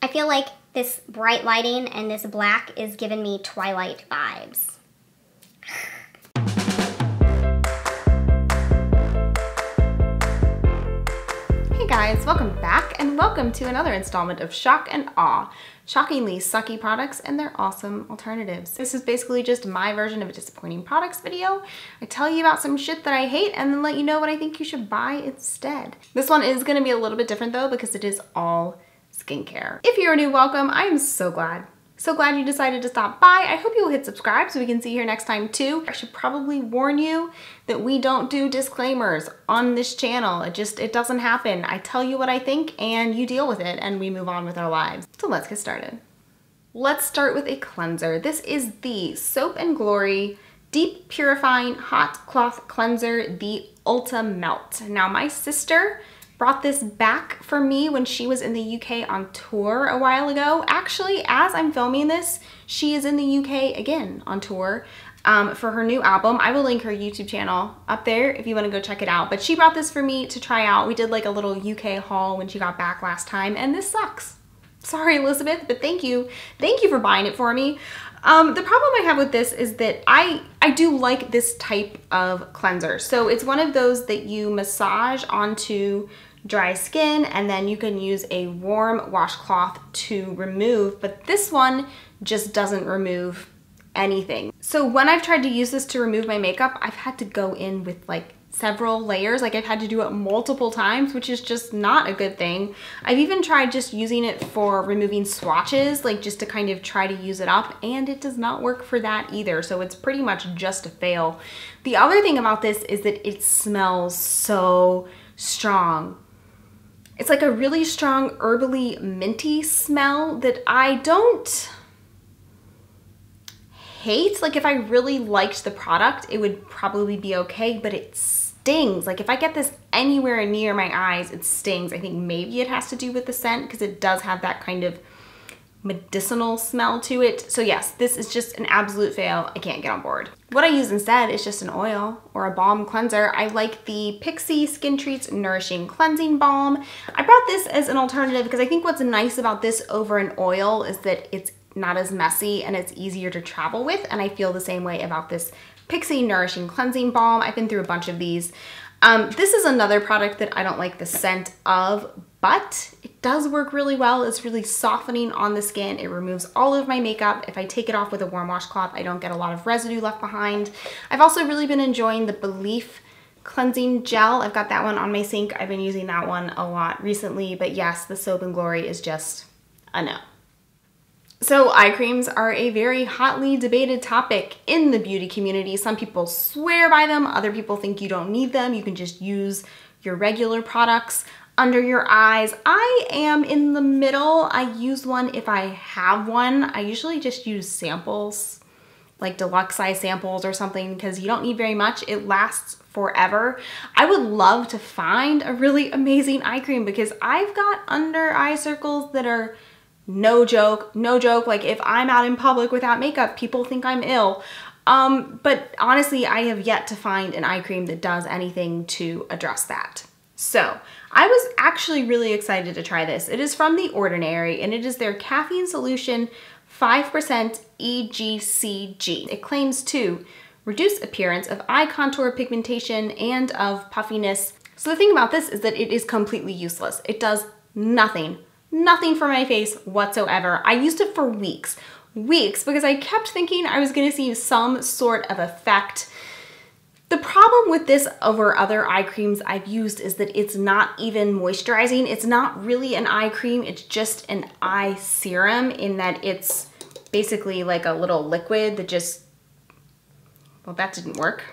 I feel like this bright lighting and this black is giving me Twilight vibes. Hey guys, welcome back and welcome to another installment of Shock and Awe, shockingly sucky products and their awesome alternatives. This is basically just my version of a disappointing products video. I tell you about some shit that I hate and then let you know what I think you should buy instead. This one is gonna be a little bit different though because it is all skincare. If you're new, welcome. I am so glad you decided to stop by. I hope you'll hit subscribe so we can see you here next time too. I should probably warn you that we don't do disclaimers on this channel. It doesn't happen. I tell you what I think and you deal with it and we move on with our lives. So let's get started. Let's start with a cleanser. This is the Soap and Glory Deep Purifying Hot Cloth Cleanser, the Ultra Melt. Now my sister brought this back for me when she was in the UK on tour a while ago. Actually, as I'm filming this, she is in the UK again on tour for her new album. I will link her YouTube channel up there if you want to go check it out. But she brought this for me to try out. We did like a little UK haul when she got back last time, and this sucks. Sorry, Elizabeth, but thank you. Thank you for buying it for me. The problem I have with this is that I do like this type of cleanser. So it's one of those that you massage onto dry skin and then you can use a warm washcloth to remove, but this one just doesn't remove anything. So when I've tried to use this to remove my makeup, I've had to go in with like several layers. Like I've had to do it multiple times, which is just not a good thing. I've even tried just using it for removing swatches, like just to kind of try to use it up, and it does not work for that either. So it's pretty much just a fail. The other thing about this is that it smells so strong. It's like a really strong herbally minty smell that I don't hate. Like if I really liked the product, it would probably be okay, but it stings. Like if I get this anywhere near my eyes, it stings. I think maybe it has to do with the scent because it does have that kind of medicinal smell to it. So yes, this is just an absolute fail. I can't get on board. What I use instead is just an oil or a balm cleanser. I like the Pixi Skin Treats Nourishing Cleansing Balm. I brought this as an alternative because I think what's nice about this over an oil is that it's not as messy and it's easier to travel with, and I feel the same way about this Pixi Nourishing Cleansing Balm. I've been through a bunch of these. This is another product that I don't like the scent of, but it does work really well. It's really softening on the skin. It removes all of my makeup. If I take it off with a warm washcloth, I don't get a lot of residue left behind. I've also really been enjoying the Belief Cleansing Gel. I've got that one on my sink. I've been using that one a lot recently, but yes, the Soap and Glory is just a no. So eye creams are a very hotly debated topic in the beauty community. Some people swear by them. Other people think you don't need them. You can just use your regular products under your eyes. I am in the middle. I use one if I have one. I usually just use samples, like deluxe size samples or something, because you don't need very much. It lasts forever. I would love to find a really amazing eye cream because I've got under eye circles that are no joke. Like if I'm out in public without makeup, people think I'm ill. But honestly, I have yet to find an eye cream that does anything to address that. So I was actually really excited to try this. It is from The Ordinary and it is their Caffeine Solution 5% EGCG. It claims to reduce appearance of eye contour pigmentation and of puffiness. So the thing about this is that it is completely useless. It does nothing for my face whatsoever. I used it for weeks because I kept thinking I was gonna see some sort of effect. The problem with this over other eye creams I've used is that it's not even moisturizing. It's not really an eye cream, it's just an eye serum in that it's basically like a little liquid that just, well, that didn't work.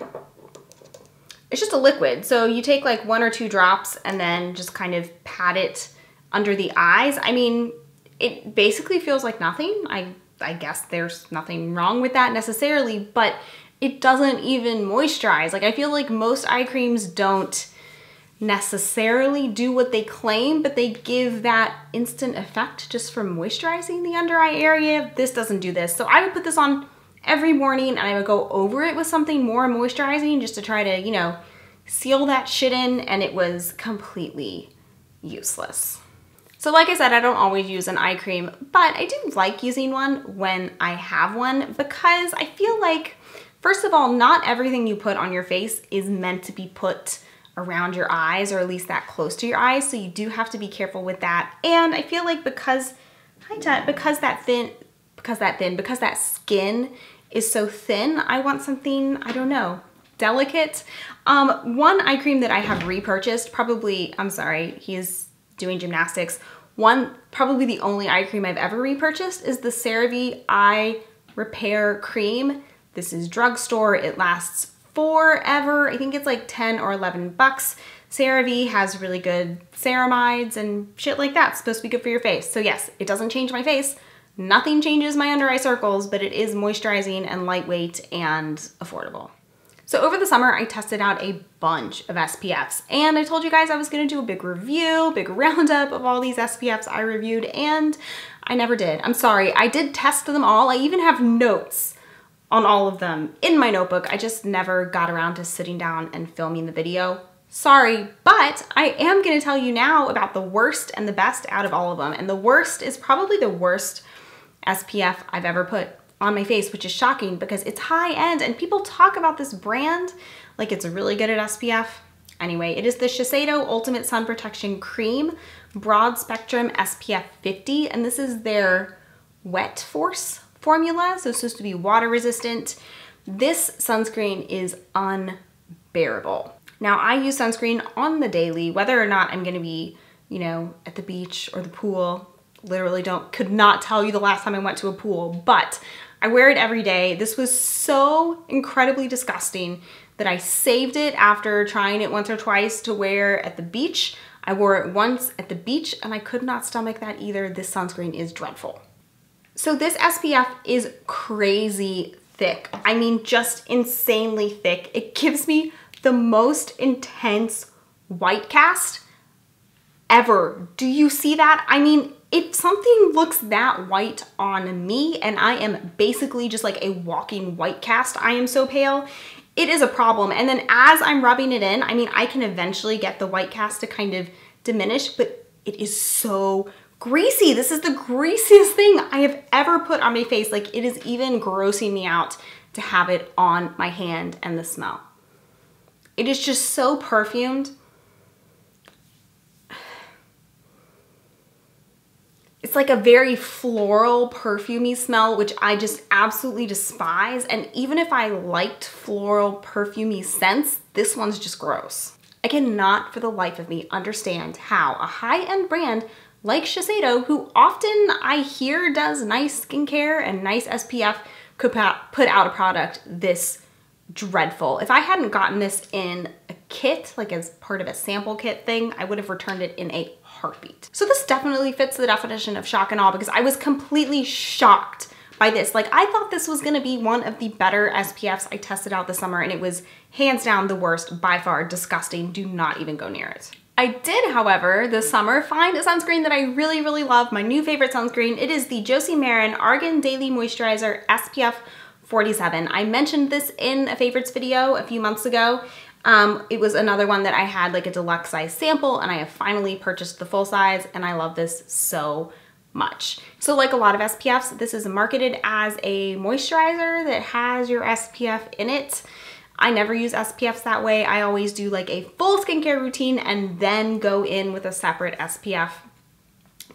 It's just a liquid. So you take like 1 or 2 drops and then just kind of pat it under the eyes. I mean, it basically feels like nothing. I guess there's nothing wrong with that necessarily, but it doesn't even moisturize. Like I feel like most eye creams don't necessarily do what they claim, but they give that instant effect just from moisturizing the under eye area. This doesn't do this. So I would put this on every morning and I would go over it with something more moisturizing just to try to, you know, seal that shit in, and it was completely useless. So like I said, I don't always use an eye cream, but I do like using one when I have one because I feel like, first of all, not everything you put on your face is meant to be put around your eyes, or at least that close to your eyes. So you do have to be careful with that. And I feel like because that skin is so thin, I want something, I don't know, delicate. One eye cream that I have repurchased, he is doing gymnastics. Probably the only eye cream I've ever repurchased is the CeraVe Eye Repair Cream. This is drugstore. It lasts forever. I think it's like 10 or 11 bucks. CeraVe has really good ceramides and shit like that. It's supposed to be good for your face. So yes, it doesn't change my face. Nothing changes my under eye circles, but it is moisturizing and lightweight and affordable. So over the summer, I tested out a bunch of SPFs, and I told you guys I was gonna do a big review, big roundup of all these SPFs I reviewed, and I never did. I'm sorry, I did test them all. I even have notes on all of them in my notebook. I just never got around to sitting down and filming the video. Sorry, but I am gonna tell you now about the worst and the best out of all of them. And the worst is probably the worst SPF I've ever put on my face, which is shocking because it's high end and people talk about this brand like it's really good at SPF. Anyway, it is the Shiseido Ultimate Sun Protection Cream Broad Spectrum SPF 50, and this is their Wet Force formula, so it's supposed to be water resistant. This sunscreen is unbearable. Now, I use sunscreen on the daily, whether or not I'm gonna be, you know, at the beach or the pool. Literally could not tell you the last time I went to a pool, but I wear it every day. This was so incredibly disgusting that I saved it after trying it once or twice to wear at the beach. I wore it once at the beach and I could not stomach that either. This sunscreen is dreadful. So this SPF is crazy thick. I mean, just insanely thick. It gives me the most intense white cast ever. Do you see that? I mean, if something looks that white on me and I am basically just like a walking white cast, I am so pale, it is a problem. And then as I'm rubbing it in, I mean, I can eventually get the white cast to kind of diminish, but it is so greasy. This is the greasiest thing I have ever put on my face. Like, it is even grossing me out to have it on my hand and the smell. It is just so perfumed. It's like a very floral, perfumey smell, which I just absolutely despise. And even if I liked floral, perfumey scents, this one's just gross. I cannot for the life of me understand how a high-end brand like Shiseido, who often I hear does nice skincare and nice SPF, could put out a product this dreadful. If I hadn't gotten this in a kit, like as part of a sample kit thing, I would have returned it in a heartbeat. So this definitely fits the definition of shock and awe because I was completely shocked by this. Like, I thought this was gonna be one of the better SPFs I tested out this summer, and it was hands down the worst, by far, disgusting. Do not even go near it. I did, however, this summer find a sunscreen that I really, really love, my new favorite sunscreen. It is the Josie Maran Argan Daily Moisturizer SPF 47. I mentioned this in a favorites video a few months ago. It was another one that I had like a deluxe size sample, and I have finally purchased the full size, and I love this so much. So like a lot of SPFs, this is marketed as a moisturizer that has your SPF in it. I never use SPFs that way. I always do like a full skincare routine and then go in with a separate SPF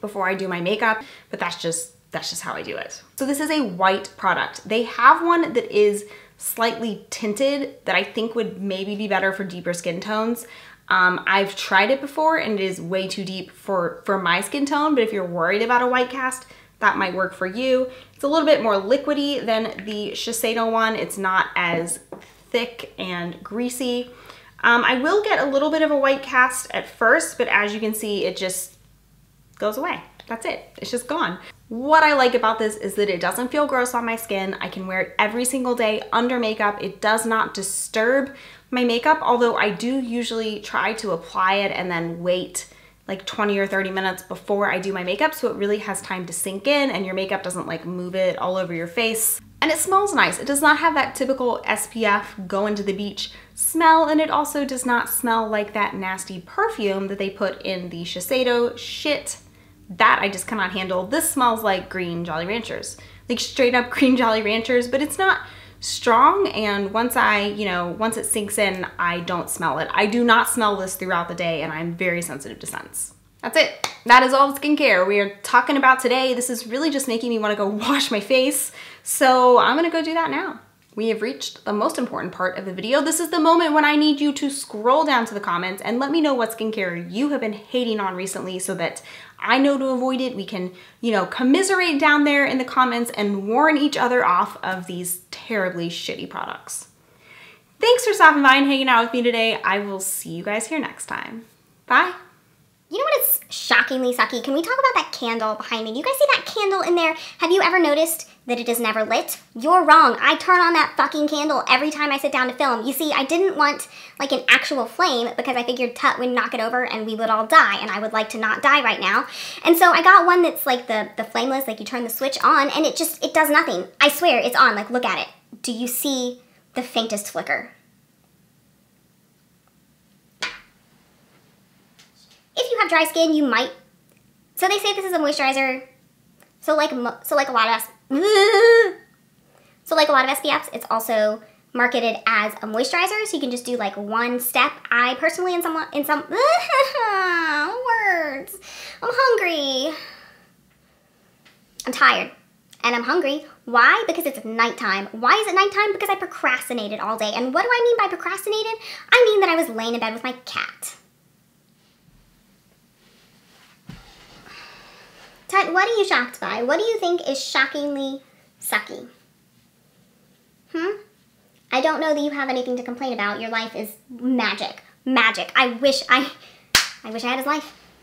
before I do my makeup, but that's just how I do it. So this is a white product. They have one that is slightly tinted that I think would maybe be better for deeper skin tones. I've tried it before and it is way too deep for my skin tone, but if you're worried about a white cast, that might work for you. It's a little bit more liquidy than the Shiseido one. It's not as thick and greasy. I will get a little bit of a white cast at first, but as you can see, it just goes away. That's it, it's just gone. What I like about this is that it doesn't feel gross on my skin. I can wear it every single day under makeup. It does not disturb my makeup, although I do usually try to apply it and then wait like 20 or 30 minutes before I do my makeup, so it really has time to sink in and your makeup doesn't like move it all over your face. And it smells nice. It does not have that typical SPF going to the beach smell, and it also does not smell like that nasty perfume that they put in the Shiseido shit That I just cannot handle. This smells like green Jolly Ranchers, like straight up green Jolly Ranchers, but it's not strong, and once once it sinks in, I don't smell it. I do not smell this throughout the day, and I'm very sensitive to scents. That's it. That is all the skincare we are talking about today. This is really just making me want to go wash my face, so I'm gonna go do that now. We have reached the most important part of the video. This is the moment when I need you to scroll down to the comments and let me know what skincare you have been hating on recently so that I know to avoid it. We can, commiserate down there in the comments and warn each other off of these terribly shitty products. Thanks for stopping by and hanging out with me today. I will see you guys here next time. Bye. You know what is shockingly sucky? Can we talk about that candle behind me? Do you guys see that candle in there? Have you ever noticed that it is never lit? You're wrong. I turn on that fucking candle every time I sit down to film. You see, I didn't want like an actual flame because I figured Tut would knock it over and we would all die, and I would like to not die right now. And so I got one that's like the flameless, like you turn the switch on and it does nothing. I swear it's on, like look at it. Do you see the faintest flicker? If you have dry skin, you might. So they say this is a moisturizer. So like a lot of SPFs, it's also marketed as a moisturizer. So you can just do like one step. I personally, in some words, I'm hungry. I'm tired and I'm hungry. Why? Because it's nighttime. Why is it nighttime? Because I procrastinated all day. And what do I mean by procrastinated? I mean that I was laying in bed with my cat. Tut, what are you shocked by? What do you think is shockingly sucky? I don't know that you have anything to complain about. Your life is magic. Magic. I wish I had his life.